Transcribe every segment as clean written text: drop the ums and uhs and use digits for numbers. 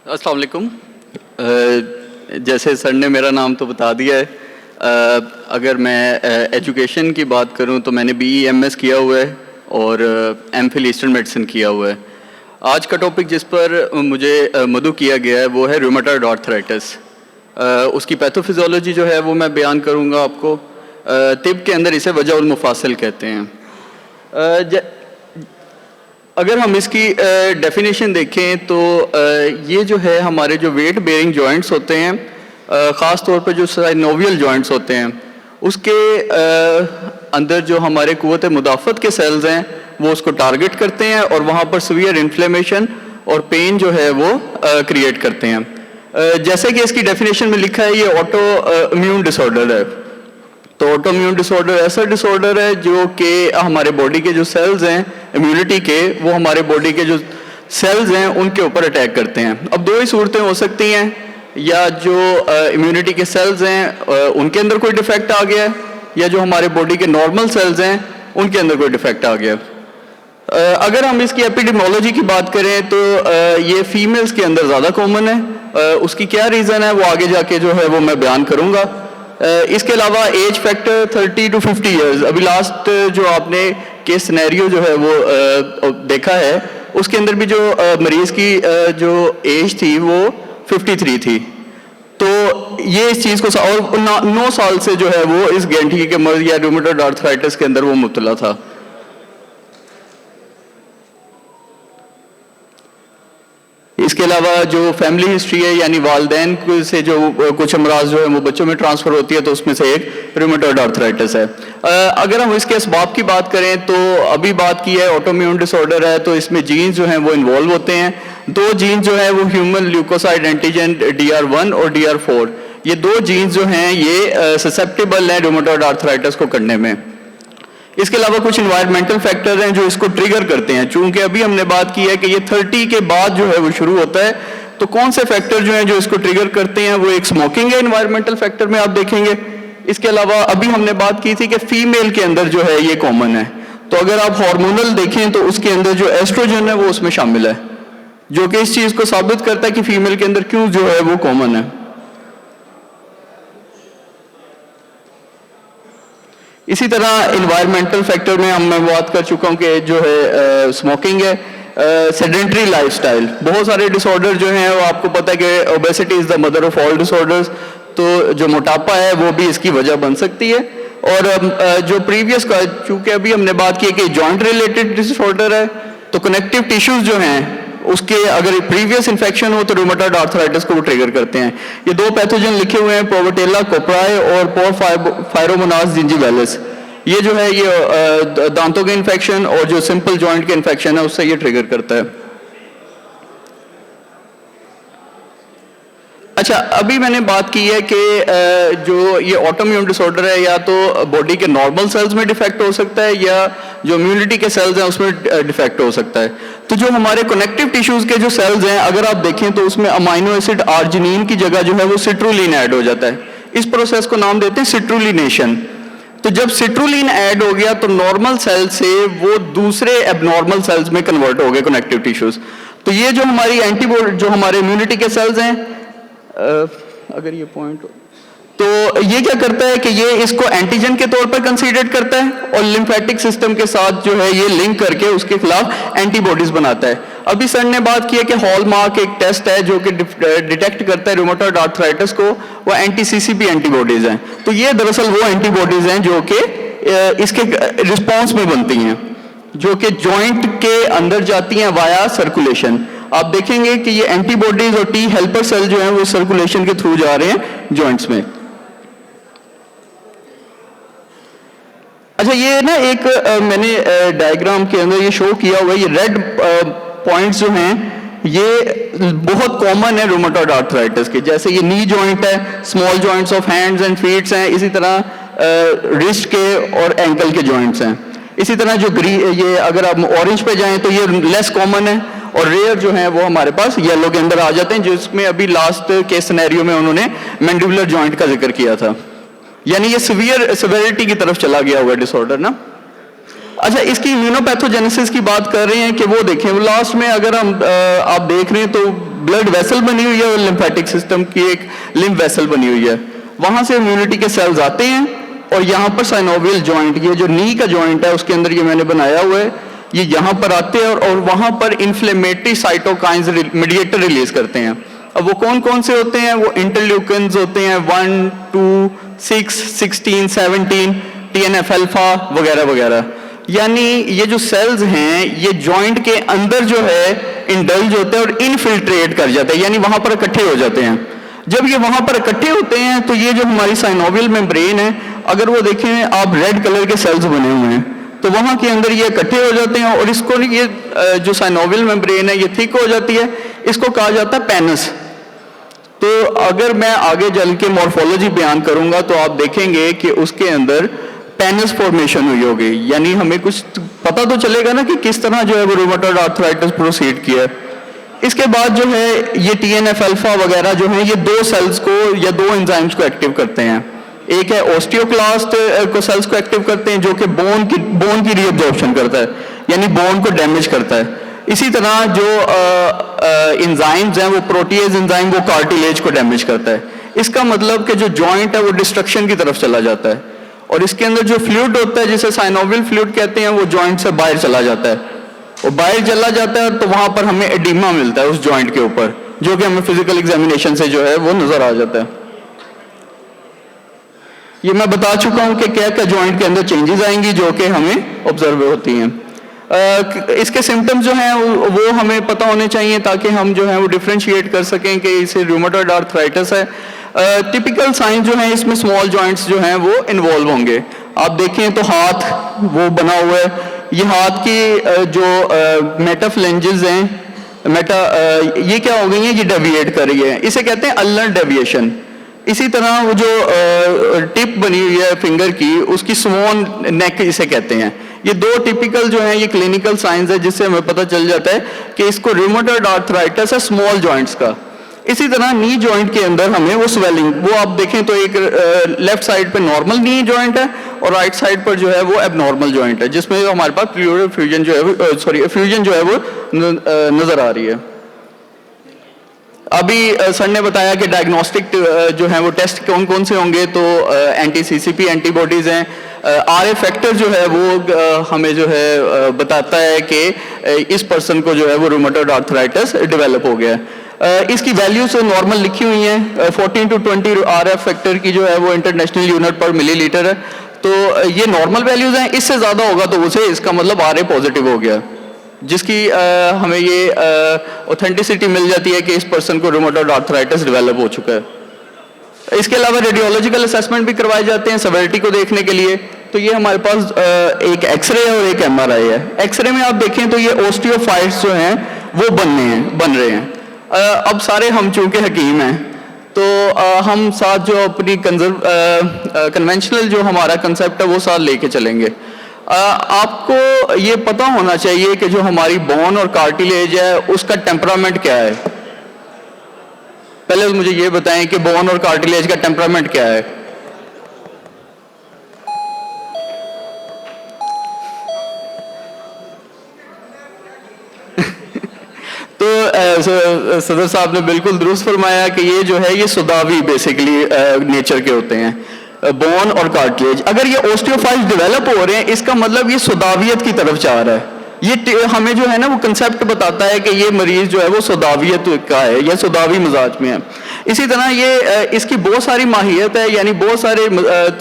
अस्सलाम वालेकुम। जैसे सर ने मेरा नाम तो बता दिया है, अगर मैं एजुकेशन की बात करूं तो मैंने BE MS किया हुआ है और MPhil ईस्टर्न मेडिसिन किया हुआ है। आज का टॉपिक जिस पर मुझे मदऊ किया गया है वो है रूमेटॉइड आर्थराइटिस। उसकी पैथोफिजियोलॉजी जो है वो मैं बयान करूंगा आपको। तिब के अंदर इसे वजह उल मुफासिल कहते हैं। अगर हम इसकी डेफिनेशन देखें तो ये जो है हमारे जो वेट बेयरिंग जॉइंट्स होते हैं, ख़ास तौर पर जो साइनोवियल जॉइंट्स होते हैं, उसके अंदर जो हमारे कुव्वत मुदाफ़त के सेल्स हैं वो उसको टारगेट करते हैं और वहाँ पर सीवियर इन्फ्लेमेशन और पेन जो है वो क्रिएट करते हैं। जैसे कि इसकी डेफिनेशन में लिखा है, ये ऑटो इम्यून डिसऑर्डर है। तो ऑटो इम्यून डिसऑर्डर ऐसा डिसऑर्डर है जो कि हमारे बॉडी के जो सेल्स हैं इम्यूनिटी के, वो हमारे बॉडी के जो सेल्स हैं उनके ऊपर अटैक करते हैं। अब दो ही सूरतें हो सकती हैं, या जो इम्यूनिटी के सेल्स हैं उनके अंदर कोई डिफेक्ट आ गया है, या जो हमारे बॉडी के नॉर्मल सेल्स हैं उनके अंदर कोई डिफेक्ट आ गया। अगर हम इसकी एपिडेमियोलॉजी की बात करें तो ये फीमेल्स के अंदर ज़्यादा कॉमन है। उसकी क्या रीज़न है वो आगे जाके जो है वो मैं बयान करूँगा। इसके अलावा एज फैक्टर 30 to 50 ईयर्स, अभी लास्ट जो आपने केस सिनेरियो जो है वो देखा है उसके अंदर भी जो मरीज की जो एज थी वो 53 थी। तो ये इस चीज़ को और 9 साल से जो है वो इस गैंठी के मर्ज या रूमेटॉइड आर्थराइटिस के अंदर वो मुब्तला था। इसके अलावा जो फैमिली हिस्ट्री है, यानी वालदैन से जो कुछ अमराज जो है वो बच्चों में ट्रांसफ़र होती है, तो उसमें से एक रूमेटॉइड आर्थराइटिस है। अगर हम इसके असबाब की बात करें तो अभी बात की है ऑटोइम्यून डिसऑर्डर है, तो इसमें जीन्स जो हैं वो इन्वॉल्व होते हैं। दो जीन्स जो है वो ह्यूमन ल्यूकोसाइड एंटीजन DR1 और DR4, ये दो जीन्स जो हैं ये ससेप्टेबल हैं रूमेटॉइड आर्थराइटिस को करने में। इसके अलावा कुछ इन्वायरमेंटल फैक्टर हैं जो इसको ट्रिगर करते हैं। चूंकि अभी हमने बात की है कि ये 30 के बाद जो है वो शुरू होता है, तो कौन से फैक्टर जो हैं जो इसको ट्रिगर करते हैं, वो एक स्मोकिंग है इन्वायरमेंटल फैक्टर में आप देखेंगे। इसके अलावा अभी हमने बात की थी कि फीमेल के अंदर जो है ये कॉमन है, तो अगर आप हार्मोनल देखें तो उसके अंदर जो एस्ट्रोजन है वो उसमें शामिल है, जो कि इस चीज़ को साबित करता है कि फीमेल के अंदर क्यों जो है वो कॉमन है। इसी तरह इन्वायरमेंटल फैक्टर में मैं बात कर चुका हूँ कि जो है स्मोकिंग है, सेडेंटरी लाइफस्टाइल, बहुत सारे डिसऑर्डर जो हैं वो आपको पता है कि obesity is the mother of all disorders, तो जो मोटापा है वो भी इसकी वजह बन सकती है। और जो प्रीवियस का, चूँकि अभी हमने बात की कि जॉइंट रिलेटेड डिसऑर्डर है, तो कनेक्टिव टिश्यूज जो हैं उसके अगर प्रीवियस इन्फेक्शन हो तो रूमेटॉइड आर्थराइटिस को वो ट्रिगर करते हैं। ये दो पैथोजन लिखे हुए हैं, प्रोवोटेला कोप्राई और पोरफायरोमोनास जिंजिवालिस। ये जो है ये दांतों के इन्फेक्शन और जो सिंपल जॉइंट के इन्फेक्शन है उससे ये ट्रिगर करता है। अच्छा, अभी मैंने बात की है कि जो ये ऑटोइम्यून डिसऑर्डर है, या तो बॉडी के नॉर्मल सेल्स में डिफेक्ट हो सकता है या जो इम्यूनिटी के सेल्स हैं उसमें डिफेक्ट हो सकता है। तो जो हमारे कनेक्टिव टिश्यूज के जो सेल्स हैं, अगर आप देखें तो उसमें अमाइनो एसिड आर्जिनिन की जगह जो है वो सिट्रुलिन ऐड हो जाता है। इस प्रोसेस को नाम देते हैं सिट्रुलिनेशन। तो जब सिट्रुलिन ऐड हो गया तो नॉर्मल सेल से वो दूसरे एबनॉर्मल सेल्स में कन्वर्ट हो गए कनेक्टिव टिश्यूज। तो ये जो हमारी एंटीबॉडी, जो हमारे इम्यूनिटी के सेल्स हैं, अगर ये पॉइंट, तो ये क्या करता है कि ये इसको एंटीजन के तौर पर कंसीडर करता है और लिम्फेटिक सिस्टम के साथ जो है ये लिंक करके उसके खिलाफ एंटीबॉडीज बनाता है। अभी सर ने बात की है कि हॉलमार्क एक टेस्ट है जो कि डिटेक्ट करता है रूमेटॉइड आर्थराइटिस को, वो एंटी-CCP एंटीबॉडीज हैं। तो ये दरअसल वो एंटीबॉडीज हैं जो कि इसके रिस्पॉन्स में बनती हैं, जो कि जॉइंट के अंदर जाती हैं वाया सर्कुलेशन। आप देखेंगे कि ये एंटीबॉडीज और T हेल्पर सेल जो हैं वो सर्कुलेशन के थ्रू जा रहे हैं जॉइंट्स में। अच्छा, ये ना एक मैंने डायग्राम के अंदर ये शो किया हुआ है, ये रेड पॉइंट्स जो हैं ये बहुत कॉमन है रूमेटॉइड आर्थराइटिस के। जैसे ये नी जॉइंट है, small joints of hands and feets हैं, इसी तरह रिस्ट के और एंकल के जॉइंट्स हैं। इसी तरह जो ये अगर आप ऑरेंज पे जाएं तो ये लेस कॉमन है, और रेयर जो है वो हमारे पास येलो के अंदर आ जाते हैं, जिसमें अभी लास्ट केस सिनेरियो में उन्होंने मैंडिबुलर जॉइंट का जिक्र किया था। यानी ये सिवियरिटी की तरफ चला गया हुआ है डिसऑर्डर ना। अच्छा, इसकी इम्यूनोपैथोजेनेसिस की बात कर रहे हैं कि वो देखें, वो लास्ट में अगर हम आप देख रहे हैं तो ब्लड वेसल बनी हुई है और लिम्फेटिक सिस्टम की एक लिम्फ वेसल बनी हुई है, वहां से इम्यूनिटी के सेल्स आते हैं और यहाँ पर साइनोवियल जॉइंट, ये जो नी का जॉइंट है उसके अंदर ये मैंने बनाया हुआ है, ये यहाँ पर आते हैं और वहां पर इन्फ्लेमेटरी साइटोकाइंस मीडिएटर रिलीज करते हैं। अब वो कौन कौन से होते हैं? वो इंटरल्यूकिन्स होते हैं 1, 2, 6, 16, 17, TNF अल्फा वगैरह वगैरह। यानी ये जो सेल्स हैं ये जॉइंट के अंदर जो है इंडल्ज होते हैं और इनफिल्ट्रेट कर जाते हैं, यानी वहां पर इकट्ठे हो जाते हैं। जब ये वहां पर इकट्ठे होते हैं तो ये जो हमारी साइनोवियल मेम्ब्रेन है, अगर वो देखें आप रेड कलर के सेल्स बने हुए हैं, तो वहां के अंदर ये इकट्ठे हो जाते हैं और इसको ये जो साइनोवियल मेम्ब्रेन है ये थिक हो जाती है, इसको कहा जाता है पेनस। तो अगर मैं आगे चल के मॉर्फोलॉजी बयान करूंगा तो आप देखेंगे कि उसके अंदर पेनस फॉर्मेशन हुई होगी, यानी हमें कुछ पता तो चलेगा ना कि किस तरह जो है वो रूमेटॉइड आर्थराइटिस प्रोसीड किया। इसके बाद जो है ये TNF अल्फा वगैरह जो है ये दो सेल्स को या दो एंजाइम्स को एक्टिव करते हैं। एक है ओस्टियोक्लास्ट को सेल्स को एक्टिव करते हैं जो कि बोन की रीअब्जॉर्प्शन करता है, यानी बोन को डैमेज करता है। इसी तरह जो एंजाइम्स हैं वो प्रोटीएज एंजाइम वो कार्टिलेज को डैमेज करता है। इसका मतलब कि जो जॉइंट है वो डिस्ट्रक्शन की तरफ चला जाता है और इसके अंदर जो फ्लूइड होता है जिसे साइनोवियल फ्लूइड कहते हैं वो जॉइंट से बाहर चला जाता है और बाहर चला जाता है तो वहां पर हमें एडिमा मिलता है उस जॉइंट के ऊपर, जो कि हमें फिजिकल एग्जामिनेशन से जो है वो नजर आ जाता है। ये मैं बता चुका हूं कि क्या क्या जॉइंट के अंदर चेंजेस आएंगी जो कि हमें ऑब्जर्व होती हैं। इसके सिम्टम्स जो हैं वो हमें पता होने चाहिए ताकि हम जो है वो डिफरेंशिएट कर सकें कि इसे रूमेटॉइड आर्थराइटिस है। टिपिकल साइन जो है इसमें स्मॉल जॉइंट्स जो हैं वो इन्वॉल्व होंगे। आप देखें तो हाथ वो बना हुआ है, ये हाथ की जो मेटाफ्लेंजेस हैं ये क्या हो गई हैं, ये डेविएट कर रही है, इसे कहते हैं अल्नर डेविएशन। इसी तरह वो जो टिप बनी हुई है फिंगर की उसकी स्मॉन नेक इसे कहते हैं। ये दो टिपिकल जो हैं ये क्लिनिकल साइंस है जिससे हमें पता चल जाता है कि इसको रूमेटॉइड आर्थराइटिस है स्मॉल जॉइंट्स का। इसी तरह नी जॉइंट के अंदर हमें वो स्वेलिंग, वो आप देखें तो एक लेफ्ट साइड पे नॉर्मल नी जॉइंट है और राइट साइड पर जो है वो एबनॉर्मल जॉइंट है जिसमें हमारे पास प्लूरल फ्यूजन जो है एफ्यूजन जो है वो नजर आ रही है। अभी सर ने बताया कि डायग्नोस्टिक जो है वो टेस्ट कौन कौन से होंगे, तो एंटी-CCP एंटीबॉडीज हैं। RA फैक्टर जो है वो हमें जो है बताता है कि इस पर्सन को जो है वो रूमेटॉइड आर्थराइटिस डेवलप हो गया है। इसकी वैल्यूज नॉर्मल लिखी हुई हैं, 14 to 20 RF फैक्टर की जो है वो इंटरनेशनल यूनिट पर मिलीलीटर है, तो ये नॉर्मल वैल्यूज हैं। इससे ज़्यादा होगा तो उसे इसका मतलब RA पॉजिटिव हो गया, जिसकी हमें ये ऑथेंटिसिटी मिल जाती है कि इस पर्सन को रूमेटॉइड आर्थराइटिस डेवलप हो चुका है। इसके अलावा रेडियोलॉजिकल असेसमेंट भी करवाए जाते हैं सेवेरिटी को देखने के लिए। तो ये हमारे पास एक एक्सरे है और एक MRI है। एक्सरे में आप देखें तो ये ओस्टियोफाइट्स जो हैं वो बन रहे हैं। अब सारे हम चूंकि हकीम हैं तो हम साथ जो अपनी कन्वेंशनल जो हमारा कंसेप्ट है वो साथ लेके चलेंगे। आपको ये पता होना चाहिए कि जो हमारी बोन और कार्टिलेज है उसका टेम्परामेंट क्या है। पहले मुझे ये बताएं कि बोन और कार्टिलेज का टेम्परामेंट क्या है। तो सदर साहब ने बिल्कुल दुरुस्त फरमाया कि ये जो है ये सुदावी बेसिकली नेचर के होते हैं, बोन और कार्टिलेज। अगर ये ओस्टियोफाइट्स डेवलप हो रहे हैं इसका मतलब ये सुदावियत की तरफ जा रहा है। ये हमें जो है ना वो कंसेप्ट बताता है कि ये मरीज जो है वो सुदावियत का है या सुदावी मिजाज में है। इसी तरह ये इसकी बहुत सारी माहियत है, यानी बहुत सारे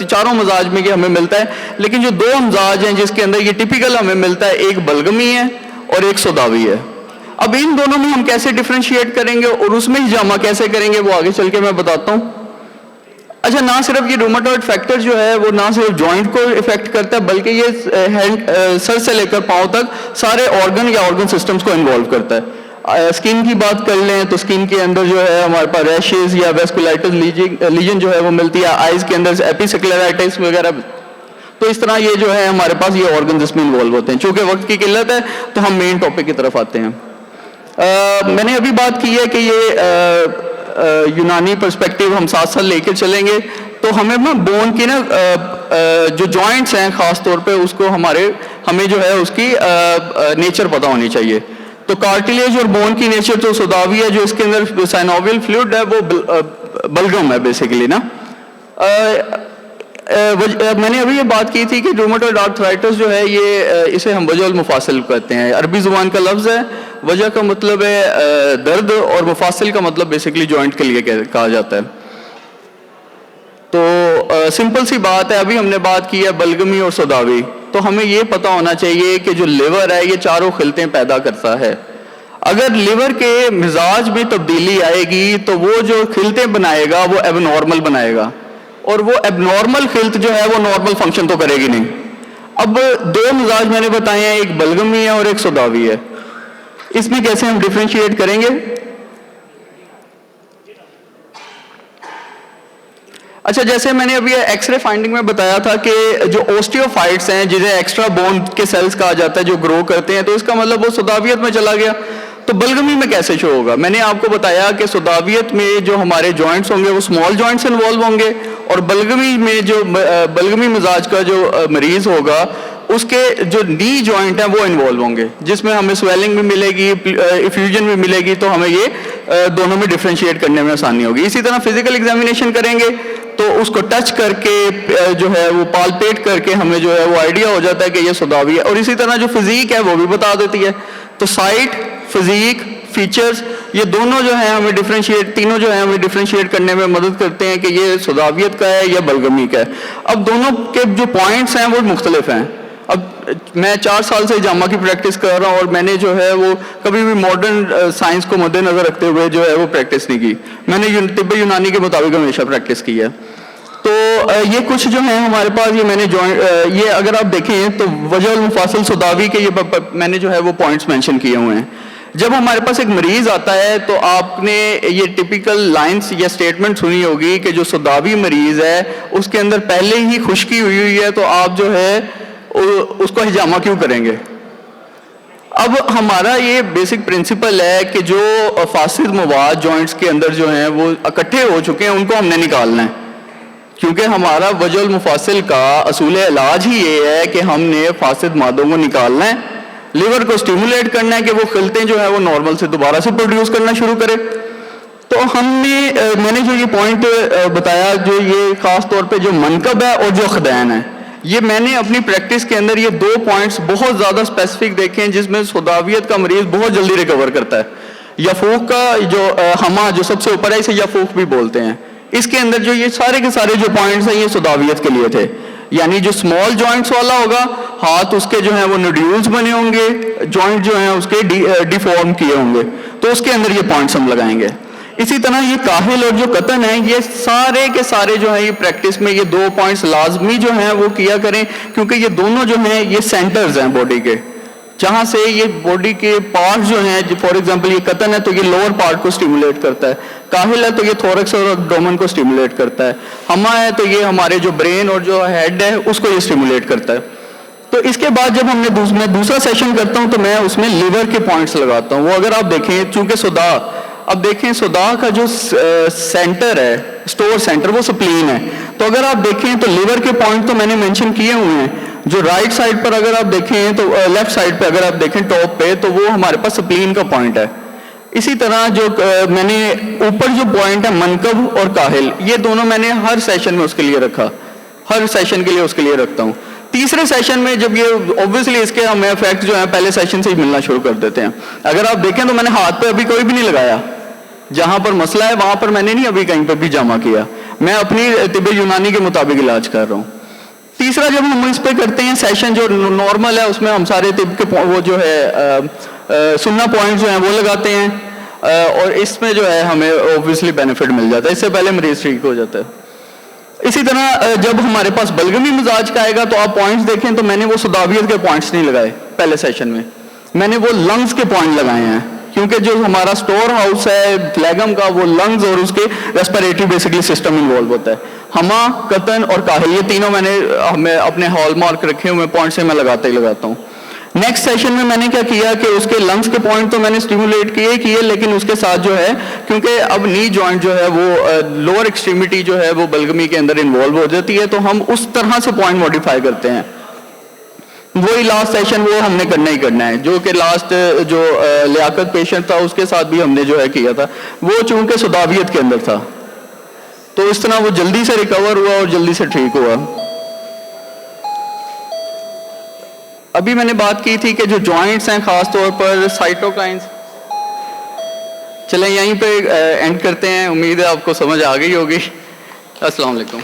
चारों मिजाज में ये हमें मिलता है, लेकिन जो दो मिजाज हैं जिसके अंदर ये टिपिकल हमें मिलता है, एक बलगमी है और एक सुदावी है। अब इन दोनों में हम कैसे डिफरेंशिएट करेंगे और उसमें ही जामा कैसे करेंगे वो आगे चल के मैं बताता हूँ। अच्छा, ना सिर्फ ये रूमेटॉइड फैक्टर जो है वो ना सिर्फ जॉइंट को इफेक्ट करता है बल्कि ये सर से लेकर पांव तक सारे ऑर्गन या ऑर्गन सिस्टम्स को इन्वॉल्व करता है। स्किन की बात कर लें तो स्किन के अंदर जो है हमारे पास रैशेज या वेस्कुलाइटिस लीजन जो है वो मिलती है, आइज के अंदर एपिसेक्लेराइटिस वगैरह। तो इस तरह ये जो है हमारे पास ये ऑर्गन जिसमें इन्वॉल्व होते हैं। चूंकि वक्त की किल्लत है तो हम मेन टॉपिक की तरफ आते हैं। मैंने अभी बात की है कि ये यूनानी पर्सपेक्टिव हम साथ साथ लेकर चलेंगे तो हमें ना बोन की ना जो जॉइंट्स हैं ख़ास तौर पे उसको हमें जो है उसकी नेचर पता होनी चाहिए। तो कार्टिलेज और बोन की नेचर तो सुदावी है, जो इसके अंदर साइनोवियल फ्लूइड है वो बलगम है बेसिकली ना। मैंने अभी ये बात की थी कि रूमेटॉइड आर्थराइटिस जो है ये इसे हम वजह मुफासिल कहते हैं, अरबी जुबान का लफ्ज़ है। वजह का मतलब है दर्द और मुफासिल का मतलब बेसिकली जॉइंट के लिए कहा जाता है। तो सिंपल सी बात है, अभी हमने बात की है बलगमी और सुदावी, तो हमें ये पता होना चाहिए कि जो लिवर है ये चारों खिलतें पैदा करता है। अगर लिवर के मिजाज में तब्दीली आएगी तो वो जो खिलतें बनाएगा वो एबनॉर्मल बनाएगा, और वो एबनॉर्मल खिल्त जो है वो नॉर्मल फंक्शन तो करेगी नहीं। अब दो मिजाज मैंने बताए हैं, एक बलगमी है और एक सुदावी है। इसमें कैसे हम डिफरेंशिएट करेंगे? अच्छा, जैसे मैंने अभी एक्सरे फाइंडिंग में बताया था कि जो ओस्टियोफाइट्स हैं जिन्हें एक्स्ट्रा बोन के सेल्स कहा जाता है जो ग्रो करते हैं, तो इसका मतलब वो सुदावियत में चला गया। तो बलगमी में कैसे शो होगा? मैंने आपको बताया कि सुदावियत में जो हमारे जॉइंट्स होंगे वो स्मॉल जॉइंट्स इन्वॉल्व होंगे, और बलगमी में जो बलगमी मिजाज का जो मरीज होगा उसके जो नी जॉइंट है वो इन्वॉल्व होंगे, जिसमें हमें स्वेलिंग भी मिलेगी, इफ्यूजन भी मिलेगी। तो हमें ये दोनों में डिफ्रेंशिएट करने में आसानी होगी। इसी तरह फिजिकल एग्जामिनेशन करेंगे तो उसको टच करके जो है वो पालपेट करके हमें जो है वो आइडिया हो जाता है कि ये सुदावी है। और इसी तरह जो फिजिक है वो भी बता देती है। तो साइट, फिजिक, फीचर्स, ये दोनों जो है हमें डिफरेंशिएट, तीनों जो है हमें डिफरेंशिएट करने में मदद करते हैं कि ये सुदावियत का है या बलगमी का है। अब दोनों के जो पॉइंट्स हैं वो मुख्तलिफ हैं। अब मैं 4 साल से जामा की प्रैक्टिस कर रहा हूँ और मैंने जो है वो कभी भी मॉडर्न साइंस को मद्देनजर रखते हुए जो है वो प्रैक्टिस नहीं की। मैंने तिब्बे यूनानी के मुताबिक हमेशा प्रैक्टिस की है। तो ये कुछ जो है हमारे पास ये मैंने ये अगर आप देखें तो वजह मुफासिल सुदावी के ये मैंने जो है वो पॉइंट्स मेंशन किए हुए हैं। जब हमारे पास एक मरीज आता है तो आपने ये टिपिकल लाइंस या स्टेटमेंट सुनी होगी कि जो सुदावी मरीज है उसके अंदर पहले ही खुश्की हुई है, तो आप जो है उसको हिजामा क्यों करेंगे? अब हमारा ये बेसिक प्रिंसिपल है कि जो फासिद मवाद जॉइंट्स के अंदर जो हैं वो इकट्ठे हो चुके हैं उनको हमने निकालना है, क्योंकि हमारा वजह मुफासिल का असूल इलाज ही ये है कि हमने फासिद मादों को निकालना है, लिवर को स्टिमुलेट करना है कि वो खिलतें जो है वो नॉर्मल से दोबारा से प्रोड्यूस करना शुरू करे। तो मैंने जो ये पॉइंट बताया, जो ये खास तौर पे जो मनकब है और जो खदैन है, ये मैंने अपनी प्रैक्टिस के अंदर ये 2 पॉइंट्स बहुत ज़्यादा स्पेसिफिक देखे हैं जिसमें सुदावियत का मरीज बहुत जल्दी रिकवर करता है। यफूक का जो हमा जो सबसे ऊपर है इसे यफूक भी बोलते हैं, इसके अंदर जो ये सारे के सारे जो पॉइंट्स हैं ये सुदावियत के लिए थे। यानी जो स्मॉल जॉइंट्स वाला होगा, हाथ उसके जो है वो नोड्यूल्स बने होंगे, जॉइंट जो है उसके डिफॉर्म किए होंगे, तो उसके अंदर ये पॉइंट्स हम लगाएंगे। इसी तरह ये काहिल और जो कतन है, ये सारे के सारे जो है ये प्रैक्टिस में ये 2 पॉइंट्स लाजमी जो हैं वो किया करें, क्योंकि ये दोनों जो हैं ये सेंटर्स हैं बॉडी के, जहां से ये बॉडी के पार्ट जो हैं, फॉर एग्जांपल ये कतन है तो ये लोअर पार्ट को स्टिमुलेट करता है, काहिल है तो ये थोरक्स और एब्डोमेन को स्टिमुलेट करता है, हमा है तो ये हमारे जो ब्रेन और जो हेड है उसको ये स्टिमुलेट करता है। तो इसके बाद जब मैं दूसरा सेशन करता हूं तो मैं उसमें लिवर के पॉइंट्स लगाता हूं। वो अगर आप देखें, चूंकि सुदा, अब देखें सुदा का जो सेंटर है, स्टोर सेंटर, वो स्प्लीन है। तो अगर आप देखें तो लिवर के पॉइंट तो मैंने मेंशन किए हुए हैं। जो राइट साइड पर अगर आप देखें तो लेफ्ट साइड पे अगर आप देखें टॉप पे, तो वो हमारे पास स्प्लीन का पॉइंट है। इसी तरह जो मैंने ऊपर जो पॉइंट है मनकब और काहिल, ये दोनों मैंने हर सेशन में उसके लिए रखा, हर सेशन के लिए उसके लिए रखता हूँ। तीसरे सेशन में जब ये ऑब्वियसली इसके हमें इफेक्ट जो है पहले सेशन से ही मिलना शुरू कर देते हैं। अगर आप देखें तो मैंने हाथ पे अभी कोई भी नहीं लगाया, जहां पर मसला है वहां पर मैंने नहीं अभी कहीं पर भी जामा किया, मैं अपनी तिब्बे यूनानी के मुताबिक इलाज कर रहा हूँ। तीसरा जब हम इस पे करते हैं सेशन जो नॉर्मल है, उसमें हम सारे तिब के वो जो है सुन्ना पॉइंट जो है वो लगाते हैं, और इसमें जो है हमें ऑब्वियसली बेनिफिट मिल जाता है, इससे पहले मरीज ठीक हो जाता है। इसी तरह जब हमारे पास बलगमी मिजाज का आएगा तो आप पॉइंट्स देखें तो मैंने वो सुदावियत के पॉइंट्स नहीं लगाए पहले सेशन में, मैंने वो लंग्स के पॉइंट लगाए हैं, क्योंकि जो हमारा स्टोर हाउस है फ्लैगम का, वो लंग्स और उसके रेस्पिरेटरी बेसिकली सिस्टम इन्वॉल्व होता है। हमा, कतन और काहिल, ये तीनों मैंने अपने हॉलमार्क रखे हुए पॉइंट से मैं लगाता ही लगाता हूँ। नेक्स्ट सेशन में मैंने क्या किया कि उसके लंग्स के पॉइंट तो मैंने स्टिमुलेट किए, लेकिन उसके साथ जो है, क्योंकि अब नी जॉइंट जो है वो लोअर एक्सट्रीमिटी जो है वो बलगमी के अंदर इन्वॉल्व हो जाती है, तो हम उस तरह से पॉइंट मॉडिफाई करते हैं। वही लास्ट सेशन वो हमने करना ही करना है, जो कि लास्ट जो लियाकत पेशेंट था उसके साथ भी हमने जो है किया था, वो चूंकि सुदाबियत के अंदर था, तो इस तरह वो जल्दी से रिकवर हुआ और जल्दी से ठीक हुआ। अभी मैंने बात की थी कि जो जॉइंट्स हैं खास तौर पर साइटोकाइंस, चलें यहीं पे एंड करते हैं। उम्मीद है आपको समझ आ गई होगी। अस्सलाम वालेकुम।